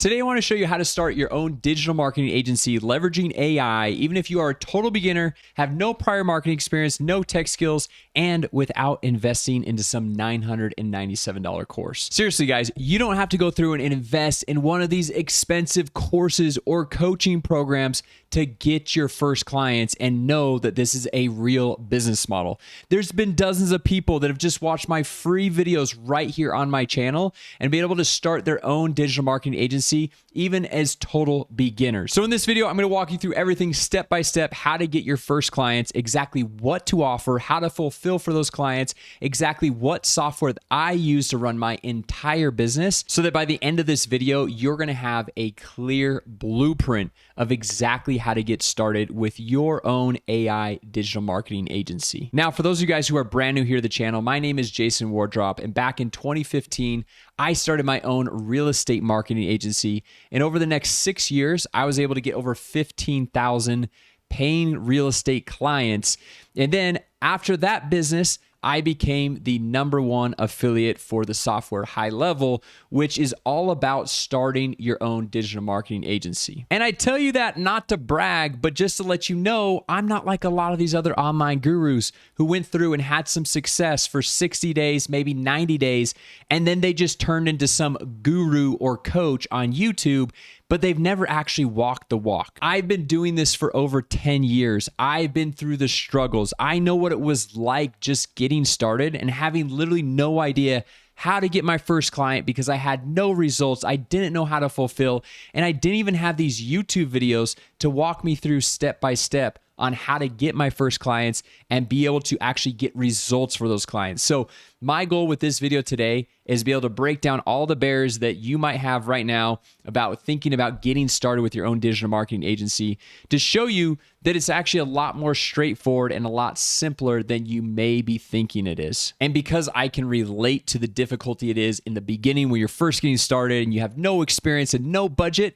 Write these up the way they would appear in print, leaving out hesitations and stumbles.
Today, I want to show you how to start your own digital marketing agency leveraging AI, even if you are a total beginner, have no prior marketing experience, no tech skills, and without investing into some $997 course. Seriously, guys, you don't have to go through and invest in one of these expensive courses or coaching programs to get your first clients and know that this is a real business model. There's been dozens of people that have just watched my free videos right here on my channel and been able to start their own digital marketing agency even as total beginners. So in this video, I'm going to walk you through everything step by step, how to get your first clients, exactly what to offer, how to fulfill for those clients, exactly what software that I use to run my entire business, so that by the end of this video, you're going to have a clear blueprint of exactly how to get started with your own AI digital marketing agency. Now, for those of you guys who are brand new here to the channel, my name is Jason Wardrop, and back in 2015, I started my own real estate marketing agency. And over the next 6 years, I was able to get over 15,000 paying real estate clients. And then after that business, I became the #1 affiliate for the software HighLevel, which is all about starting your own digital marketing agency. And I tell you that not to brag, but just to let you know, I'm not like a lot of these other online gurus who went through and had some success for 60 days, maybe 90 days, and then they just turned into some guru or coach on YouTube, but they've never actually walked the walk. I've been doing this for over 10 years. I've been through the struggles. I know what it was like just getting started and having literally no idea how to get my first client because I had no results. I didn't know how to fulfill, and I didn't even have these YouTube videos to walk me through step by step on how to get my first clients and be able to actually get results for those clients. So my goal with this video today is to be able to break down all the barriers that you might have right now about thinking about getting started with your own digital marketing agency, to show you that it's actually a lot more straightforward and a lot simpler than you may be thinking it is. And because I can relate to the difficulty it is in the beginning when you're first getting started and you have no experience and no budget,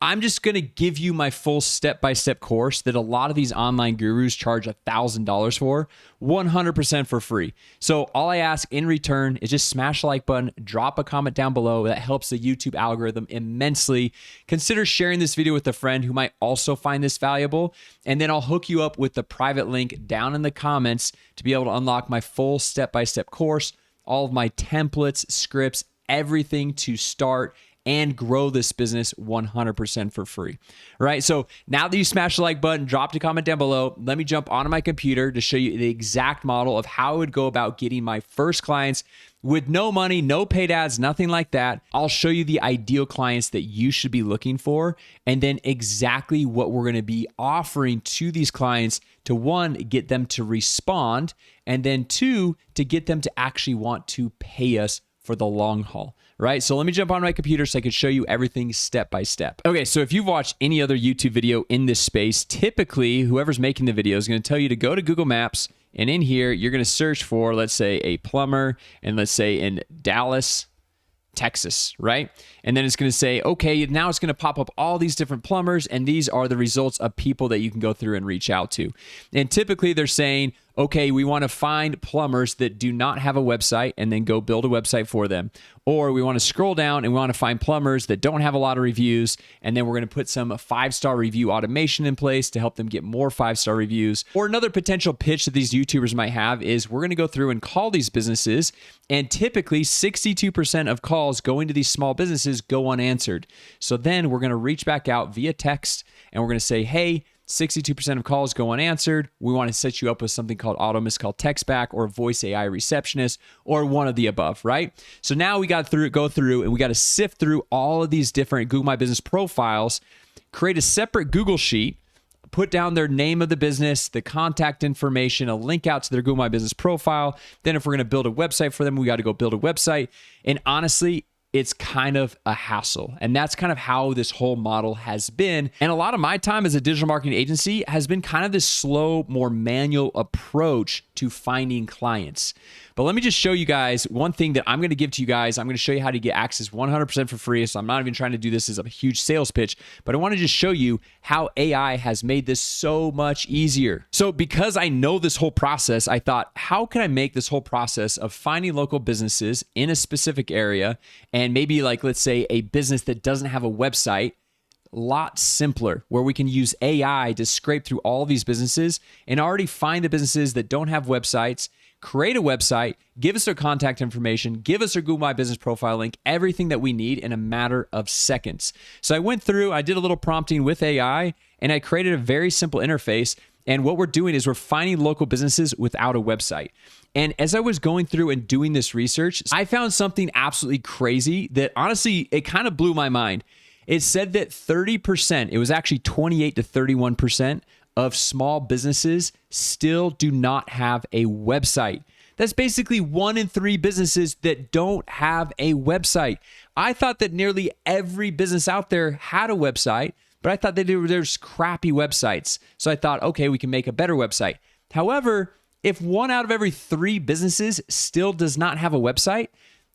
I'm just going to give you my full step-by-step course that a lot of these online gurus charge $1,000 for, 100% for free. So all I ask in return is just smash the like button, drop a comment down below. That helps the YouTube algorithm immensely. Consider sharing this video with a friend who might also find this valuable, and then I'll hook you up with the private link down in the comments to be able to unlock my full step-by-step course, all of my templates, scripts, everything to start and grow this business 100% for free. All right, so now that you smashed the like button, drop a comment down below, let me jump onto my computer to show you the exact model of how I would go about getting my first clients with no money, no paid ads, nothing like that. I'll show you the ideal clients that you should be looking for, and then exactly what we're going to be offering to these clients to, one, get them to respond, and then two, to get them to actually want to pay us for the long haul, right? So let me jump on my computer so I can show you everything step by step. Okay, so if you've watched any other YouTube video in this space, typically whoever's making the video is going to tell you to go to Google Maps, and in here, you're going to search for, let's say, a plumber, and let's say in Dallas, Texas, right? And then it's going to say, okay, now it's going to pop up all these different plumbers, and these are the results of people that you can go through and reach out to. And typically they're saying, okay, we want to find plumbers that do not have a website and then go build a website for them. Or we want to scroll down and we want to find plumbers that don't have a lot of reviews, and then we're going to put some 5-star review automation in place to help them get more 5-star reviews. Or another potential pitch that these YouTubers might have is we're going to go through and call these businesses, and typically 62% of calls going to these small businesses go unanswered. So then we're going to reach back out via text and we're going to say, hey, 62% of calls go unanswered. We want to set you up with something called auto missed call text back or voice AI receptionist or one of the above, right? So now we got to go through and we got to sift through all of these different Google My Business profiles, create a separate Google sheet, put down their name of the business, the contact information, a link out to their Google My Business profile. Then if we're going to build a website for them, we got to go build a website. And honestly, it's kind of a hassle. And that's kind of how this whole model has been. And a lot of my time as a digital marketing agency has been kind of this slow, more manual approach to finding clients. But let me just show you guys one thing that I'm going to give to you guys. I'm going to show you how to get access 100% for free. So I'm not even trying to do this as a huge sales pitch, but I want to just show you how AI has made this so much easier. So because I know this whole process, I thought, how can I make this whole process of finding local businesses in a specific area, and maybe like, let's say a business that doesn't have a website, lot simpler, where we can use AI to scrape through all of these businesses and already find the businesses that don't have websites, create a website, give us their contact information, give us their Google My Business profile link, everything that we need in a matter of seconds. So I went through, I did a little prompting with AI, and I created a very simple interface. And what we're doing is we're finding local businesses without a website. And as I was going through and doing this research, I found something absolutely crazy that honestly, it kind of blew my mind. It said that 30%, it was actually 28 to 31% of small businesses still do not have a website. That's basically 1 in 3 businesses that don't have a website. I thought that nearly every business out there had a website, but I thought that there's crappy websites. So I thought, okay, we can make a better website. However, if 1 out of every 3 businesses still does not have a website,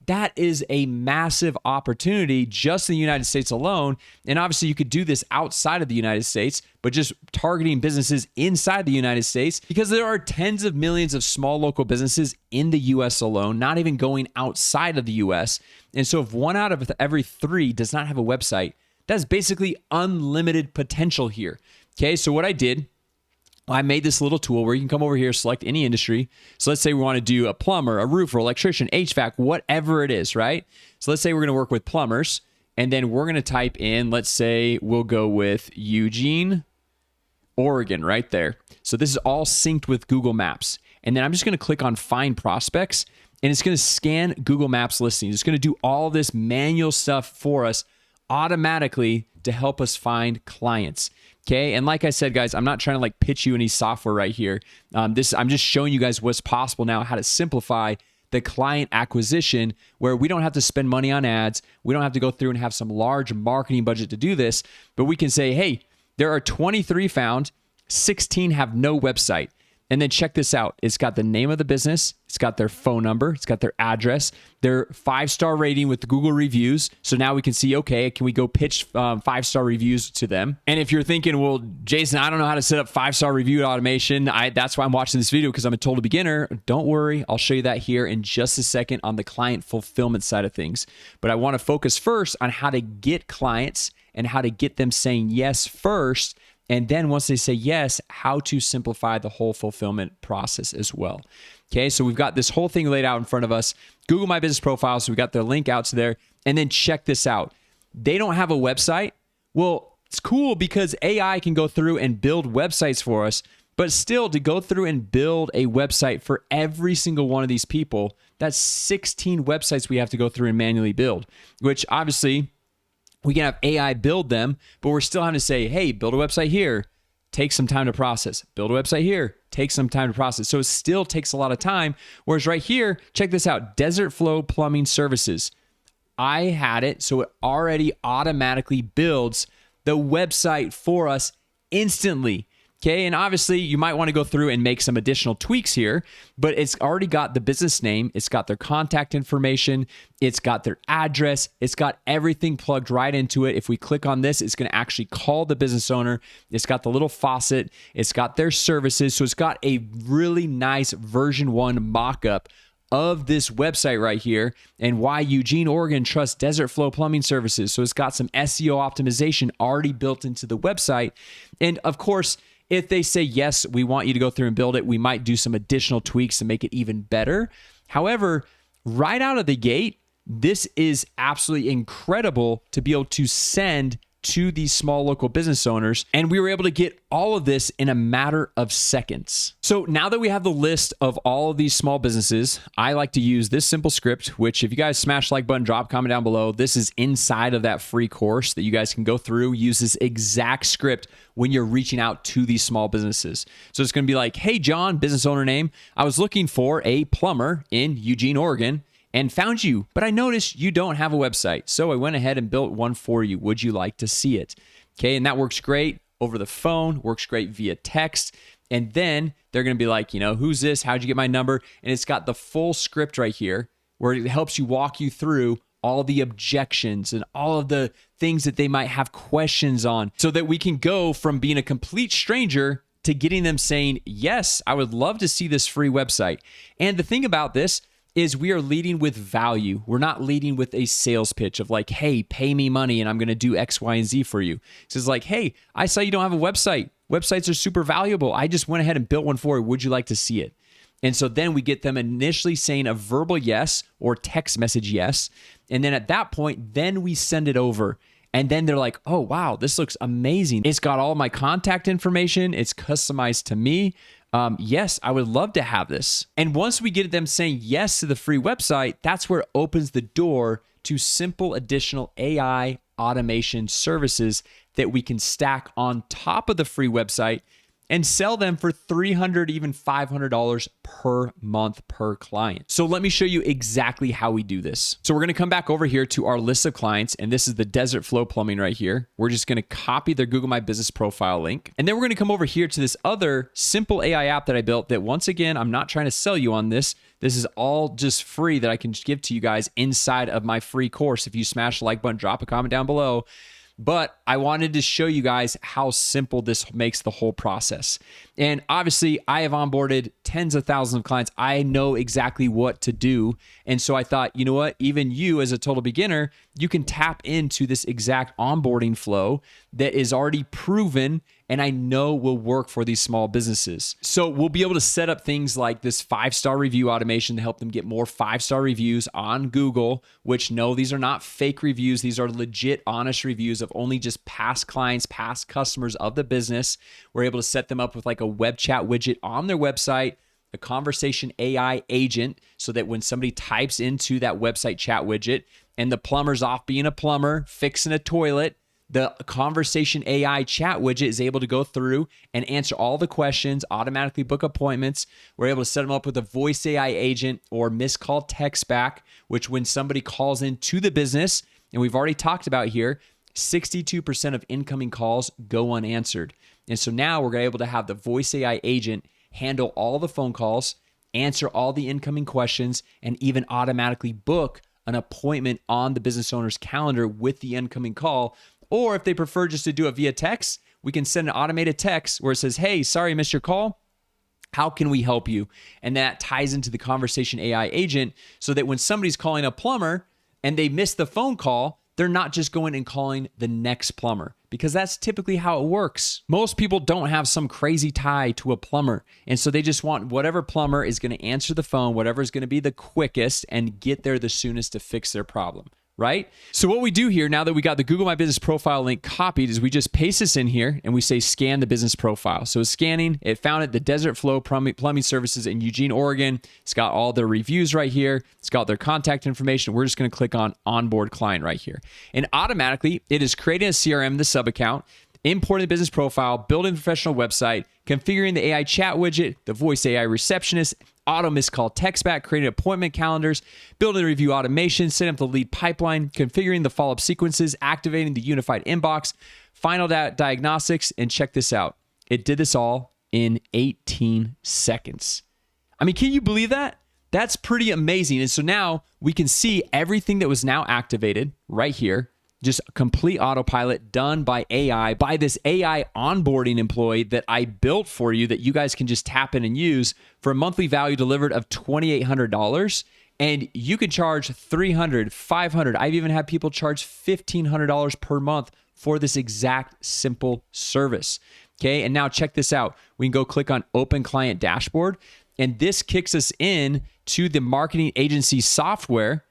that is a massive opportunity just in the United States alone. And obviously you could do this outside of the United States, but just targeting businesses inside the United States, because there are tens of millions of small local businesses in the US alone, not even going outside of the US. And so if 1 out of every 3 does not have a website, that's basically unlimited potential here. Okay, so what I did, I made this little tool where you can come over here, select any industry. So let's say we want to do a plumber, a roofer, electrician, HVAC, whatever it is, right? So let's say we're going to work with plumbers, and then we're going to type in, let's say we'll go with Eugene, Oregon, right there. So this is all synced with Google Maps. And then I'm just going to click on Find Prospects, and it's going to scan Google Maps listings. It's going to do all this manual stuff for us automatically to help us find clients. Okay, and like I said, guys, I'm not trying to like pitch you any software right here. I'm just showing you guys what's possible now, how to simplify the client acquisition, where we don't have to spend money on ads. We don't have to go through and have some large marketing budget to do this, but we can say, hey, there are 23 found, 16 have no website. And then check this out. It's got the name of the business. It's got their phone number. It's got their address, their 5-star rating with the Google reviews. So now we can see, okay, can we go pitch 5-star reviews to them? And if you're thinking, well, Jason, I don't know how to set up 5-star review automation. That's why I'm watching this video, because I'm a total beginner. Don't worry. I'll show you that here in just a second on the client fulfillment side of things. But I want to focus first on how to get clients and how to get them saying yes first. And then once they say yes, how to simplify the whole fulfillment process as well. Okay, so we've got this whole thing laid out in front of us. Google My Business profile, so we got their link out to there. And then check this out. They don't have a website. Well, it's cool because AI can go through and build websites for us, but still to go through and build a website for every single one of these people, that's 16 websites we have to go through and manually build, which obviously we can have AI build them, but we're still having to say, hey, build a website here, take some time to process. Build a website here, take some time to process. So it still takes a lot of time. Whereas right here, check this out, Desert Flow Plumbing Services. I had it, so it already automatically builds the website for us instantly. Okay, and obviously you might want to go through and make some additional tweaks here, but it's already got the business name, it's got their contact information, it's got their address, it's got everything plugged right into it. If we click on this, it's going to actually call the business owner. It's got the little faucet, it's got their services, so it's got a really nice version 1 mock-up of this website right here, and why Eugene, Oregon trusts Desert Flow Plumbing Services. So it's got some SEO optimization already built into the website. And of course, if they say, yes, we want you to go through and build it, we might do some additional tweaks to make it even better. However, right out of the gate, this is absolutely incredible to be able to send to these small local business owners. And we were able to get all of this in a matter of seconds. So now that we have the list of all of these small businesses, I like to use this simple script, which if you guys smash the like button, drop a comment down below, this is inside of that free course that you guys can go through, use this exact script when you're reaching out to these small businesses. So it's going to be like, hey, John, business owner name, I was looking for a plumber in Eugene, Oregon, and found you, but I noticed you don't have a website. So I went ahead and built one for you. Would you like to see it? Okay, and that works great over the phone, works great via text. And then they're going to be like, who's this? How'd you get my number? And it's got the full script right here where it helps you walk you through all the objections and all of the things that they might have questions on, so that we can go from being a complete stranger to getting them saying, yes, I would love to see this free website. And the thing about this is we are leading with value. We're not leading with a sales pitch of like, hey, pay me money and I'm going to do X, Y, and Z for you. So it's like, hey, I saw you don't have a website. Websites are super valuable. I just went ahead and built one for you. Would you like to see it? And so then we get them initially saying a verbal yes or text message yes. And then at that point, then we send it over. And then they're like, oh, wow, this looks amazing. It's got all my contact information. It's customized to me. Yes, I would love to have this. And once we get them saying yes to the free website, that's where it opens the door to simple additional AI automation services that we can stack on top of the free website and sell them for $300, even $500 per month per client. So let me show you exactly how we do this. So we're gonna come back over here to our list of clients, and this is the Desert Flow Plumbing right here. We're just gonna copy their Google My Business profile link. And then we're gonna come over here to this other simple AI app that I built that, once again, I'm not trying to sell you on this. This is all just free that I can give to you guys inside of my free course. If you smash the like button, drop a comment down below. But I wanted to show you guys how simple this makes the whole process. And obviously, I have onboarded tens of thousands of clients. I know exactly what to do. And so I thought, you know what? Even you as a total beginner, you can tap into this exact onboarding flow that is already proven and I know will work for these small businesses. So we'll be able to set up things like this 5-star review automation to help them get more 5-star reviews on Google, which no, these are not fake reviews. These are legit, honest reviews of only just past clients, past customers of the business. We're able to set them up with like a web chat widget on their website, a conversation AI agent, so that when somebody types into that website chat widget and the plumber's off being a plumber, fixing a toilet, the conversation AI chat widget is able to go through and answer all the questions, automatically book appointments. We're able to set them up with a voice AI agent or missed call text back, which when somebody calls into the business, and we've already talked about here, 62% of incoming calls go unanswered. And so now we're able to have the voice AI agent handle all the phone calls, answer all the incoming questions, and even automatically book an appointment on the business owner's calendar with the incoming call. Or if they prefer just to do it via text, we can send an automated text where it says, hey, sorry, I missed your call. How can we help you? And that ties into the conversation AI agent so that when somebody's calling a plumber and they miss the phone call, they're not just going and calling the next plumber, because that's typically how it works. Most people don't have some crazy tie to a plumber. And so they just want whatever plumber is going to answer the phone, whatever is going to be the quickest and get there the soonest to fix their problem. Right? So what we do here, now that we got the Google My Business profile link copied, is we just paste this in here and we say scan the business profile. So it's scanning. It found it, the Desert Flow Plumbing Services in Eugene, Oregon. It's got all their reviews right here. It's got their contact information. We're just going to click on onboard client right here. And automatically, it is creating a CRM, the sub account, importing the business profile, building a professional website, configuring the AI chat widget, the voice AI receptionist, auto missed call text back, creating appointment calendars, building review automation, setting up the lead pipeline, configuring the follow-up sequences, activating the unified inbox, final diagnostics, and check this out. It did this all in 18 seconds. I mean, can you believe that? That's pretty amazing. And so now we can see everything that was now activated right here. Just a complete autopilot done by AI, by this AI onboarding employee that I built for you that you guys can just tap in and use for a monthly value delivered of $2,800. And you can charge $300, $500. I've even had people charge $1,500 per month for this exact simple service. Okay, and now check this out. We can go click on Open Client Dashboard, and this kicks us in to the marketing agency software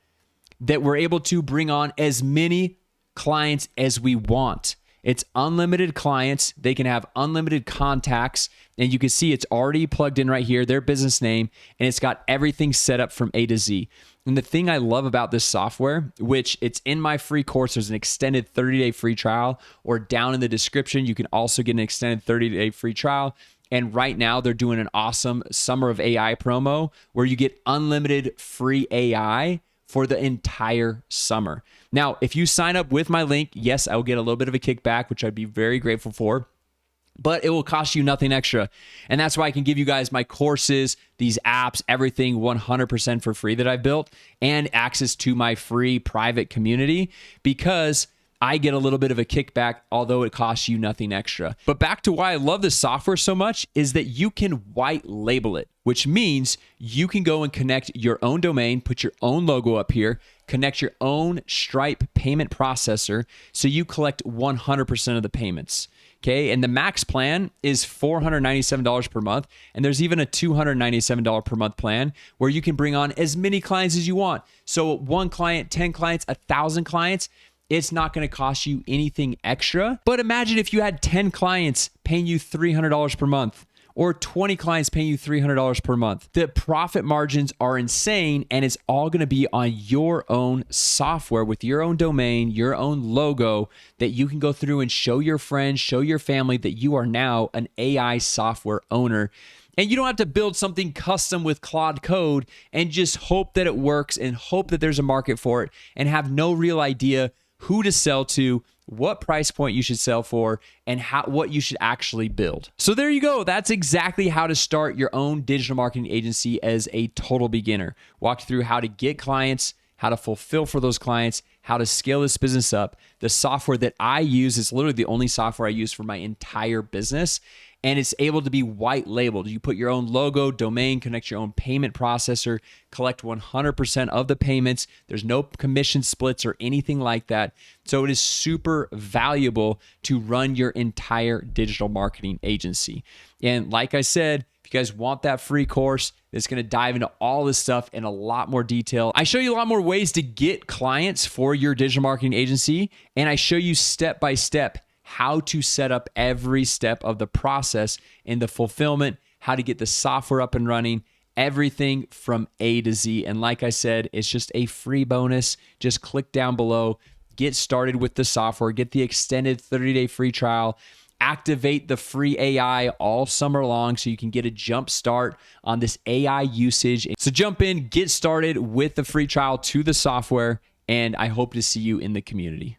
that we're able to bring on as many clients as we want. It's unlimited clients. They can have unlimited contacts. And you can see it's already plugged in right here, their business name, and it's got everything set up from A to Z. And the thing I love about this software, which it's in my free course, there's an extended 30-day free trial, or down in the description, you can also get an extended 30-day free trial. And right now they're doing an awesome Summer of AI promo where you get unlimited free AI for the entire summer. Now, if you sign up with my link, yes, I will get a little bit of a kickback, which I'd be very grateful for. but it will cost you nothing extra. And that's why I can give you guys my courses, these apps, everything 100% for free that I've built, and access to my free private community, because I get a little bit of a kickback, although it costs you nothing extra. But back to why I love this software so much is that you can white label it, which means you can go and connect your own domain, put your own logo up here, connect your own Stripe payment processor, so you collect 100% of the payments. Okay, and the max plan is $497 per month. And there's even a $297 per month plan where you can bring on as many clients as you want. So 1 client, 10 clients, 1,000 clients, it's not going to cost you anything extra. But imagine if you had 10 clients paying you $300 per month, or 20 clients paying you $300 per month. The profit margins are insane, and it's all going to be on your own software with your own domain, your own logo, that you can go through and show your friends, show your family that you are now an AI software owner. And you don't have to build something custom with Claude code and just hope that it works and hope that there's a market for it and have no real idea who to sell to, what price point you should sell for, and what you should actually build. So there you go. That's exactly how to start your own digital marketing agency as a total beginner. Walk through how to get clients, how to fulfill for those clients, how to scale this business up. The software that I use is literally the only software I use for my entire business. And it's able to be white labeled. You put your own logo, domain, connect your own payment processor, collect 100% of the payments. There's no commission splits or anything like that. So it is super valuable to run your entire digital marketing agency. And like I said, if you guys want that free course that's going to dive into all this stuff in a lot more detail, I show you a lot more ways to get clients for your digital marketing agency. And I show you step by step how to set up every step of the process in the fulfillment, how to get the software up and running, everything from A to Z. And like I said, it's just a free bonus. Just click down below, get started with the software, get the extended 30-day free trial, activate the free AI all summer long so you can get a jump start on this AI usage. So jump in, get started with the free trial to the software, and I hope to see you in the community.